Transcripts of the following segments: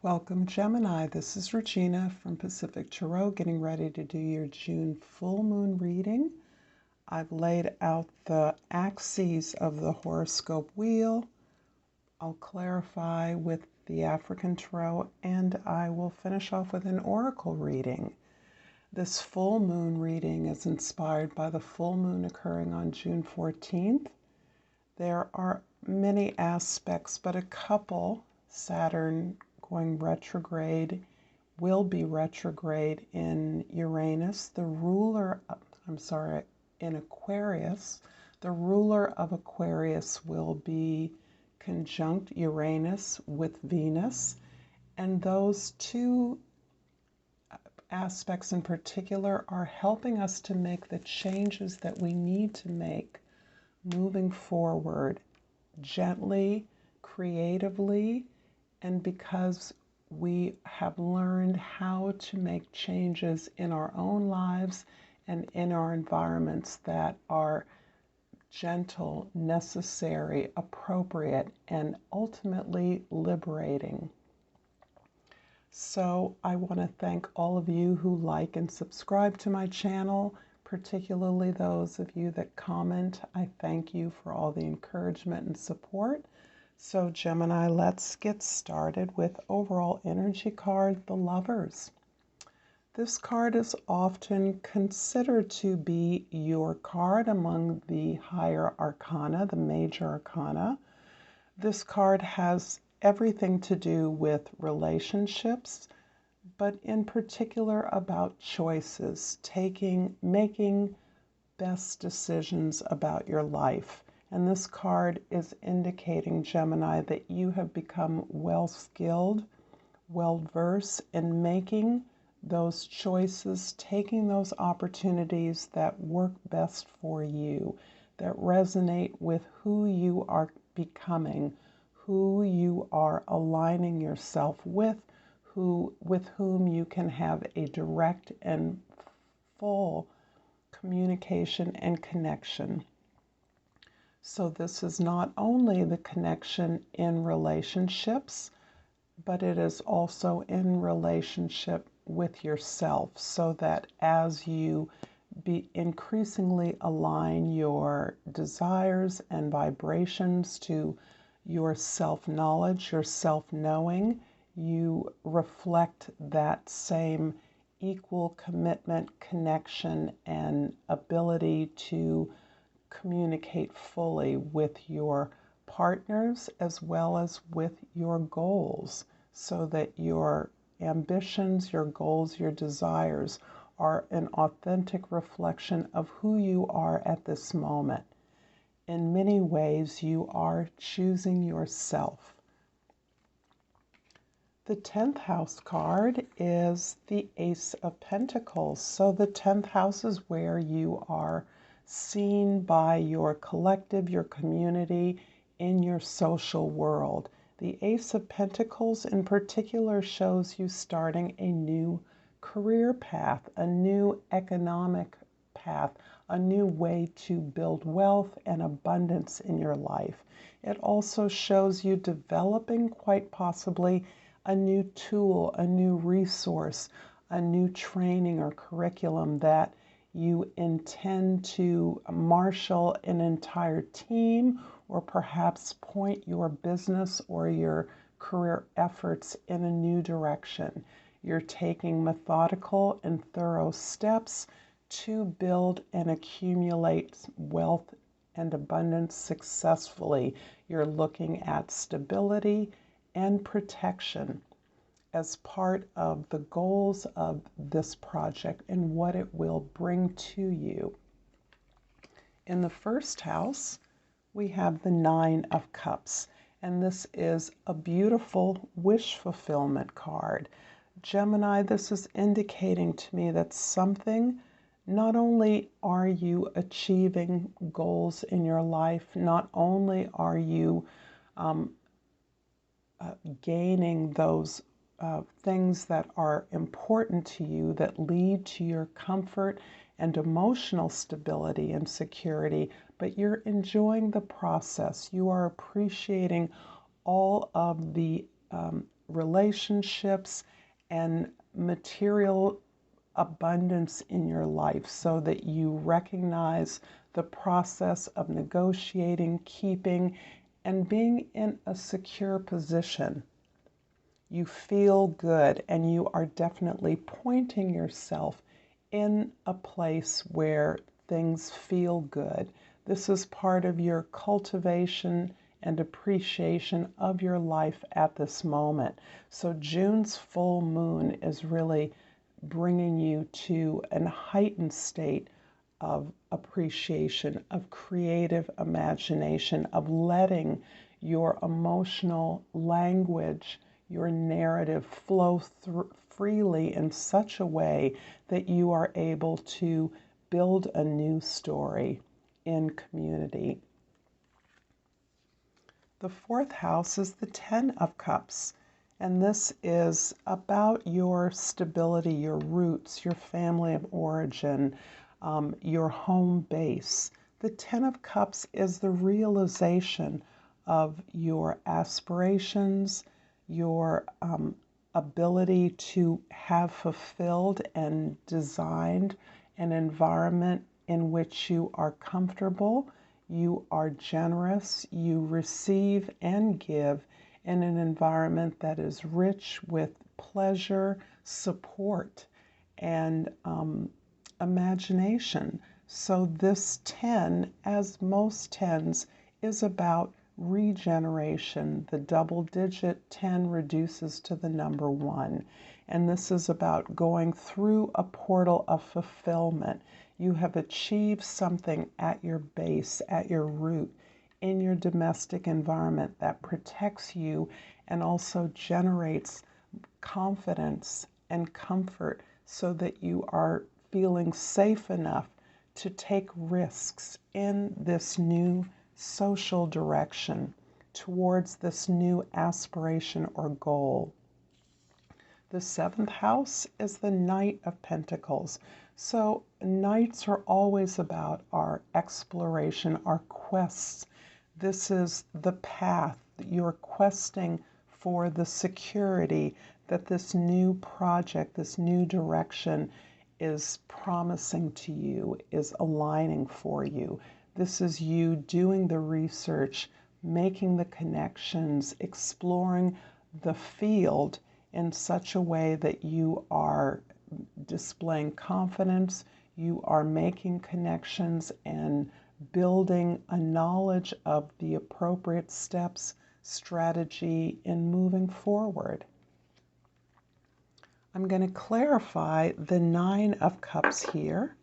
Welcome, Gemini. This is Regina from Pacific Tarot, getting ready to do your June full moon reading. I've laid out the axes of the horoscope wheel. I'll clarify with the African Tarot, and I will finish off with an oracle reading. This full moon reading is inspired by the full moon occurring on June 14th. There are many aspects, but a couple, Saturn going retrograde, will be retrograde in Uranus, in Aquarius. The ruler of Aquarius will be conjunct Uranus with Venus, and those two aspects in particular are helping us to make the changes that we need to make moving forward gently, creatively, and because we have learned how to make changes in our own lives and in our environments that are gentle, necessary, appropriate, and ultimately liberating. So I want to thank all of you who like and subscribe to my channel, particularly those of you that comment. I thank you for all the encouragement and support. So Gemini, let's get started with overall energy card, the Lovers. This card is often considered to be your card among the higher arcana, the major arcana. This card has everything to do with relationships, but in particular about choices, making best decisions about your life. And this card is indicating, Gemini, that you have become well-skilled, well-versed in making those choices, taking those opportunities that work best for you, that resonate with who you are becoming, who you are aligning yourself with whom you can have a direct and full communication and connection. So this is not only the connection in relationships, but it is also in relationship with yourself, so that as you increasingly align your desires and vibrations to your self-knowledge, your self-knowing, you reflect that same equal commitment, connection, and ability to communicate fully with your partners as well as with your goals, so that your ambitions, your goals, your desires are an authentic reflection of who you are at this moment. In many ways, you are choosing yourself. The 10th house card is the Ace of Pentacles. So the 10th house is where you are seen by your collective, your community, in your social world. The Ace of Pentacles in particular shows you starting a new career path, a new economic path, a new way to build wealth and abundance in your life. It also shows you developing, quite possibly, a new tool, a new resource, a new training or curriculum that you intend to marshal an entire team, or perhaps point your business or your career efforts in a new direction. You're taking methodical and thorough steps to build and accumulate wealth and abundance successfully. You're looking at stability and protection as part of the goals of this project and what it will bring to you. In the first house, we have the 9 of Cups, and this is a beautiful wish fulfillment card. Gemini, this is indicating to me that not only are you achieving goals in your life, not only are you gaining those things that are important to you, that lead to your comfort and emotional stability and security, but you're enjoying the process. You are appreciating all of the relationships and material abundance in your life, so that you recognize the process of negotiating, keeping, and being in a secure position. You feel good, and you are definitely pointing yourself in a place where things feel good. This is part of your cultivation and appreciation of your life at this moment. So June's full moon is really bringing you to a heightened state of appreciation, of creative imagination, of letting your emotional language, your narrative flow freely in such a way that you are able to build a new story in community. The fourth house is the Ten of Cups. And this is about your stability, your roots, your family of origin, your home base. The Ten of Cups is the realization of your aspirations, your ability to have fulfilled and designed an environment in which you are comfortable, you are generous, you receive and give in an environment that is rich with pleasure, support, and imagination. So this 10, as most 10s, is about regeneration. The double-digit 10 reduces to the number 1. And this is about going through a portal of fulfillment. You have achieved something at your base, at your root, in your domestic environment that protects you and also generates confidence and comfort, so that you are feeling safe enough to take risks in this new social direction towards this new aspiration or goal. The seventh house is the Knight of Pentacles. So knights are always about our exploration, our quests. This is the path that you're questing for, the security that this new project, this new direction is promising to you, is aligning for you. This is you doing the research, making the connections, exploring the field in such a way that you are displaying confidence, you are making connections and building a knowledge of the appropriate steps, strategy in moving forward. I'm going to clarify the Nine of Cups here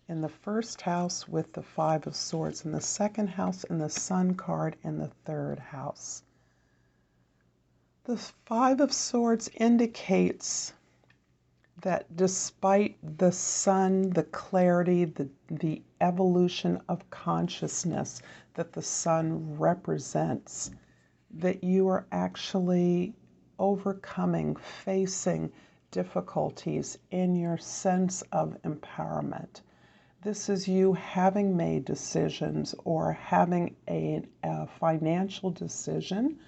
in the first house with the Five of Swords in the second house and the Sun card in the third house. The Five of Swords indicates that despite the sun, the clarity, the evolution of consciousness that the sun represents, that you are actually overcoming, facing difficulties in your sense of empowerment. This is you having made decisions or having a financial decision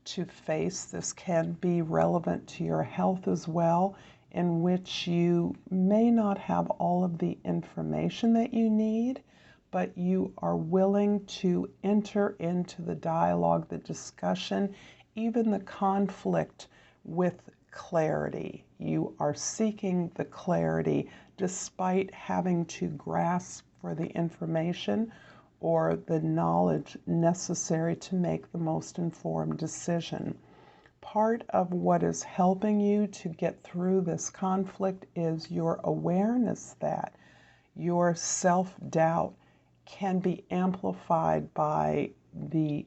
to face. This can be relevant to your health as well, in which you may not have all of the information that you need, but you are willing to enter into the dialogue, the discussion, even the conflict with clarity. You are seeking the clarity despite having to grasp for the information or the knowledge necessary to make the most informed decision. Part of what is helping you to get through this conflict is your awareness that your self-doubt can be amplified by the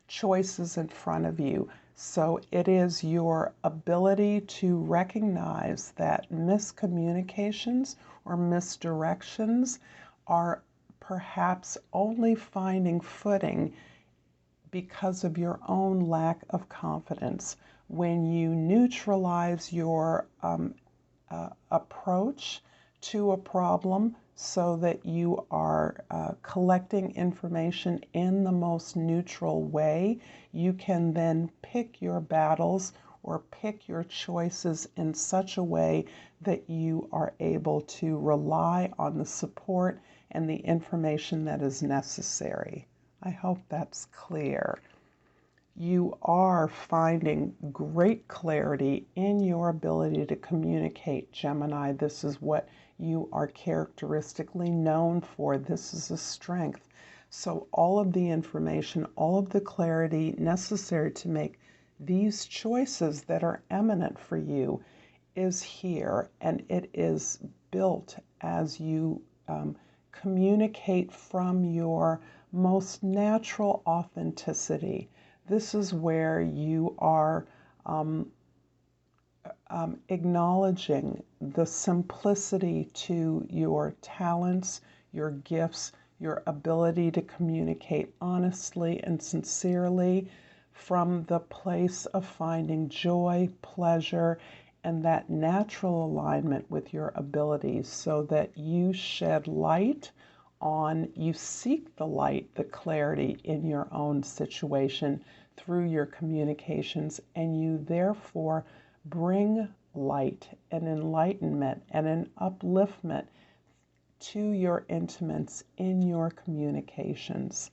choices in front of you. So it is your ability to recognize that miscommunications or misdirections are perhaps only finding footing because of your own lack of confidence. When you neutralize your approach to a problem so that you are collecting information in the most neutral way. You can then pick your battles or pick your choices in such a way that you are able to rely on the support and the information that is necessary. I hope that's clear. You are finding great clarity in your ability to communicate, Gemini. This is what you are characteristically known for. This is a strength. So all of the information, all of the clarity necessary to make these choices that are eminent for you is here, and it is built as you communicate from your most natural authenticity. This is where you are acknowledging the simplicity to your talents, your gifts, your ability to communicate honestly and sincerely from the place of finding joy, pleasure, and that natural alignment with your abilities, so that you shed light on, you seek the light, the clarity in your own situation through your communications, and you therefore bring light and enlightenment and an upliftment to your intimates in your communications.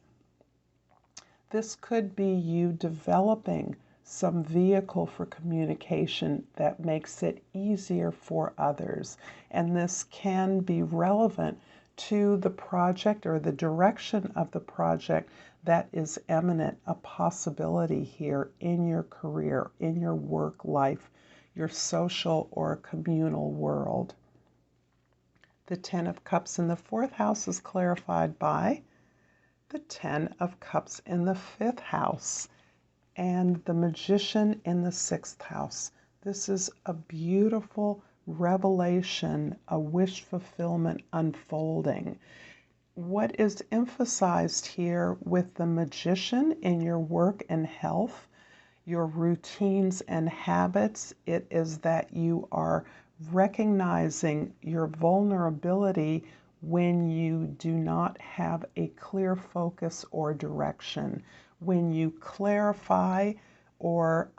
This could be you developing some vehicle for communication that makes it easier for others. And this can be relevant to the project or the direction of the project that is eminent, a possibility here in your career, in your work life, your social or communal world. The Ten of Cups in the 4th house is clarified by the Ten of Cups in the 5th house and the Magician in the 6th house. This is a beautiful revelation, a wish fulfillment unfolding. What is emphasized here with the Magician in your work and health, your routines and habits, it is that you are recognizing your vulnerability when you do not have a clear focus or direction. When you clarify or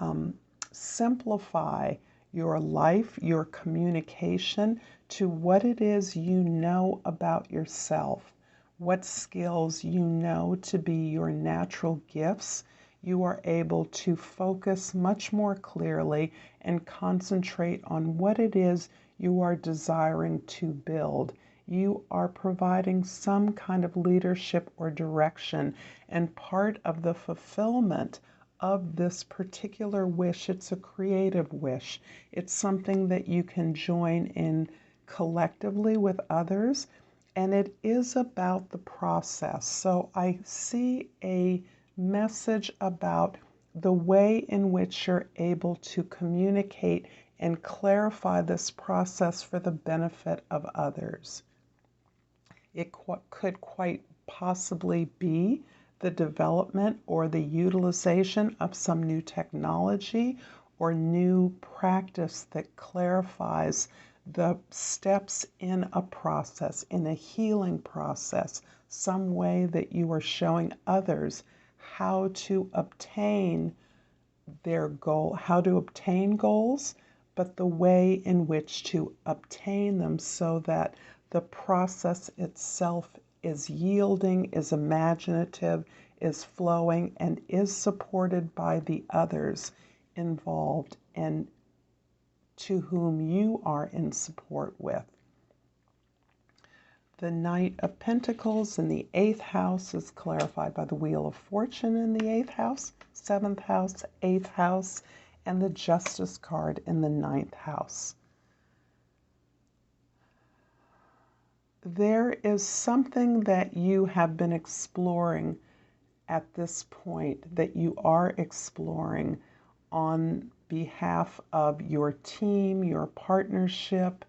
simplify your life, your communication to what it is you know about yourself, what skills you know to be your natural gifts, you are able to focus much more clearly and concentrate on what it is you are desiring to build. You are providing some kind of leadership or direction, and part of the fulfillment of this particular wish, it's a creative wish. It's something that you can join in collectively with others, and it is about the process. So I see a message about the way in which you're able to communicate and clarify this process for the benefit of others. It could quite possibly be the development or the utilization of some new technology or new practice that clarifies the steps in a process, in a healing process, some way that you are showing others how to obtain their goal, how to obtain goals, but the way in which to obtain them so that the process itself is yielding, is imaginative, is flowing, and is supported by the others involved and to whom you are in support with. The Knight of Pentacles in the 8th house is clarified by the Wheel of Fortune in the 8th house, 7th house, 8th house, and the Justice card in the 9th house. There is something that you have been exploring at this point, that you are exploring on behalf of your team, your partnership,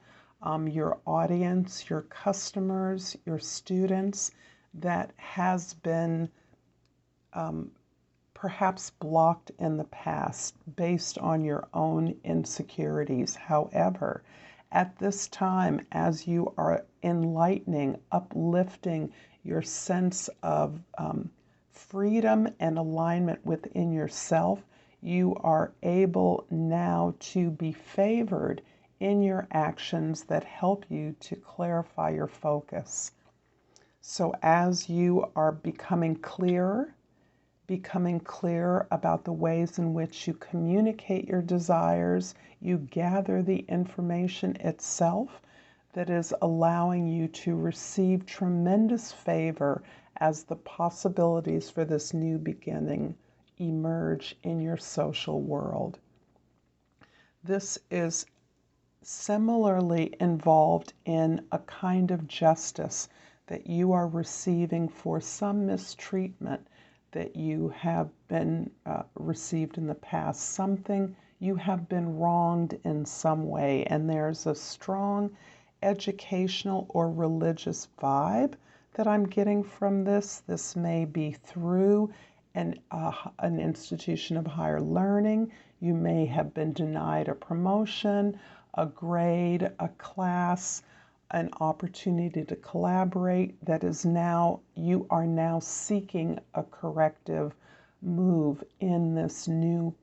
your audience, your customers, your students, that has been perhaps blocked in the past based on your own insecurities. However, At this time, as you are enlightening, uplifting your sense of freedom and alignment within yourself, you are able now to be favored in your actions that help you to clarify your focus. So as you are becoming clearer about the ways in which you communicate your desires, you gather the information itself that is allowing you to receive tremendous favor as the possibilities for this new beginning emerge in your social world. This is similarly involved in a kind of justice that you are receiving for some mistreatment that you have been received in the past, something you have been wronged in some way, and there's a strong educational or religious vibe that I'm getting from this. This may be through an institution of higher learning. You may have been denied a promotion, a grade, a class, an opportunity to collaborate that is now, you are now seeking a corrective move in this new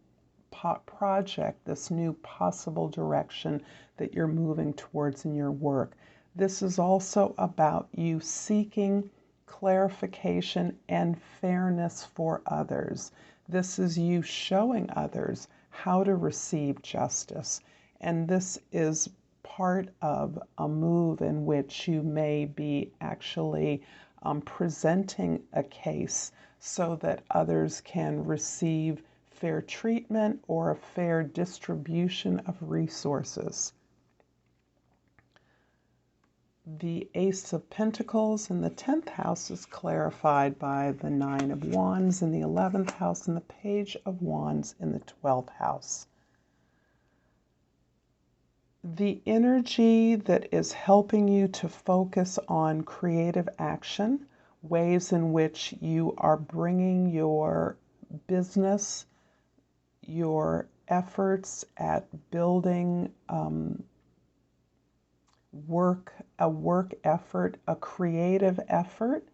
project, this new possible direction that you're moving towards in your work. This is also about you seeking clarification and fairness for others. This is you showing others how to receive justice. And this is part of a move in which you may be actually presenting a case so that others can receive fair treatment or a fair distribution of resources. The Ace of Pentacles in the 10th house is clarified by the 9 of Wands in the 11th house and the Page of Wands in the 12th house. The energy that is helping you to focus on creative action, ways in which you are bringing your business, your efforts at building a work effort, a creative effort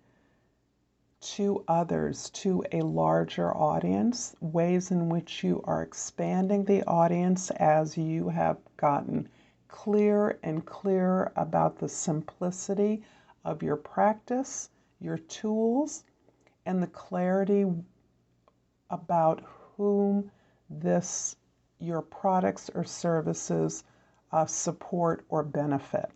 to others, to a larger audience, ways in which you are expanding the audience as you have gotten clearer and clearer about the simplicity of your practice, your tools, and the clarity about whom your products or services support or benefit.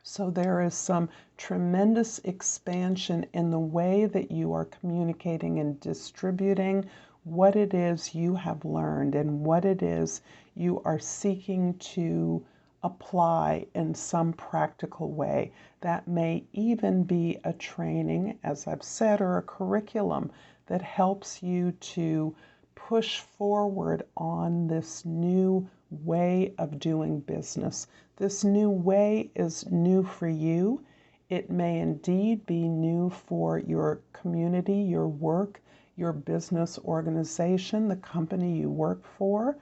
So there is some tremendous expansion in the way that you are communicating and distributing what it is you have learned and what it is you are seeking to apply in some practical way. That may even be a training, as I've said, or a curriculum that helps you to push forward on this new way of doing business. This new way is new for you. It may indeed be new for your community, your work, your business organization, the company you work for,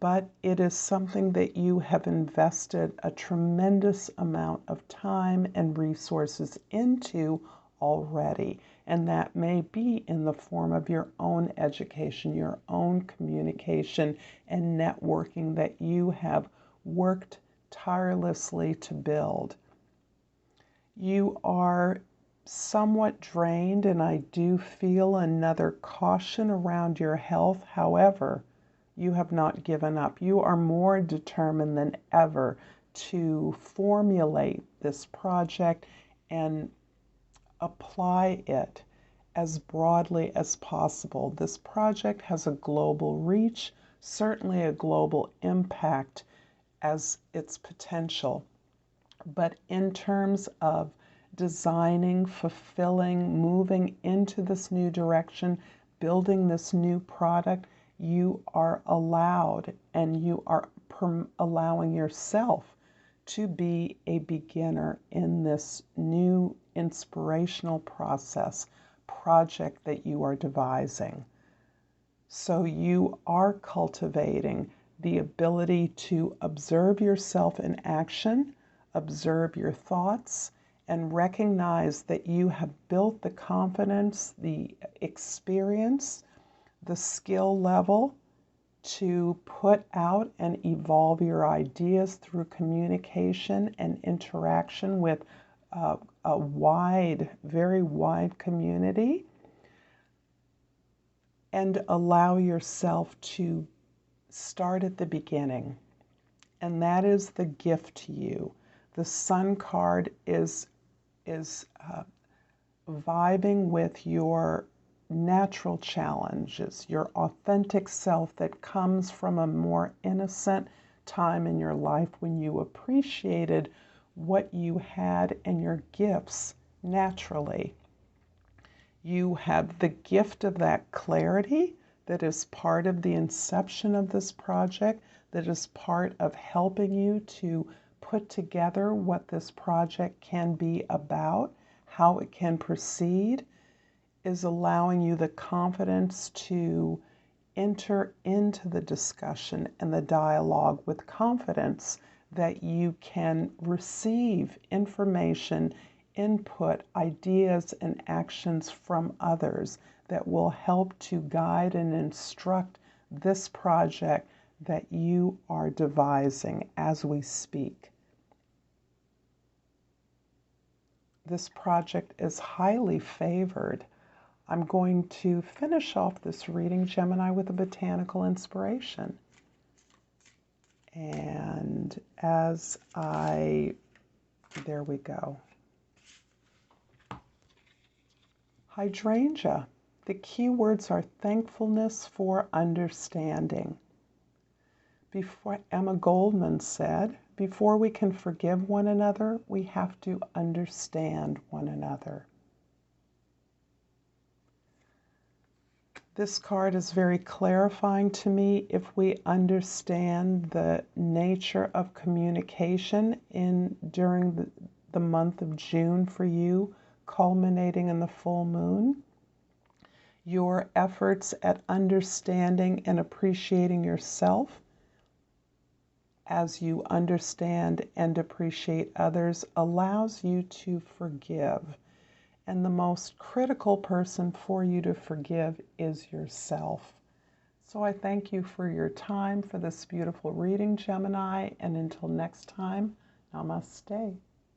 but it is something that you have invested a tremendous amount of time and resources into already. And that may be in the form of your own education, your own communication and networking that you have worked tirelessly to build. You are somewhat drained, and I do feel another caution around your health. However, you have not given up. You are more determined than ever to formulate this project and apply it as broadly as possible. This project has a global reach, certainly a global impact as its potential. But in terms of designing, fulfilling, moving into this new direction, building this new product, you are allowed and you are allowing yourself to be a beginner in this new inspirational project that you are devising. So you are cultivating the ability to observe yourself in action, observe your thoughts, and recognize that you have built the confidence, the experience, the skill level to put out and evolve your ideas through communication and interaction with a wide, very wide community, and allow yourself to start at the beginning. And that is the gift to you. The Sun card is vibing with your natural challenges, your authentic self that comes from a more innocent time in your life when you appreciated what you had and your gifts naturally. You have the gift of that clarity that is part of the inception of this project, that is part of helping you to put together what this project can be about, how it can proceed, is allowing you the confidence to enter into the discussion and the dialogue with confidence that you can receive information, input, ideas, and actions from others that will help to guide and instruct this project that you are devising as we speak. This project is highly favored. I'm going to finish off this reading, Gemini, with a botanical inspiration. And there we go. Hydrangea. The key words are thankfulness for understanding. Before Emma Goldman said, before we can forgive one another, we have to understand one another. This card is very clarifying to me. If we understand the nature of communication during the month of June for you, culminating in the full moon, your efforts at understanding and appreciating yourself as you understand and appreciate others allows you to forgive. And the most critical person for you to forgive is yourself. So I thank you for your time for this beautiful reading, Gemini, and until next time, Namaste.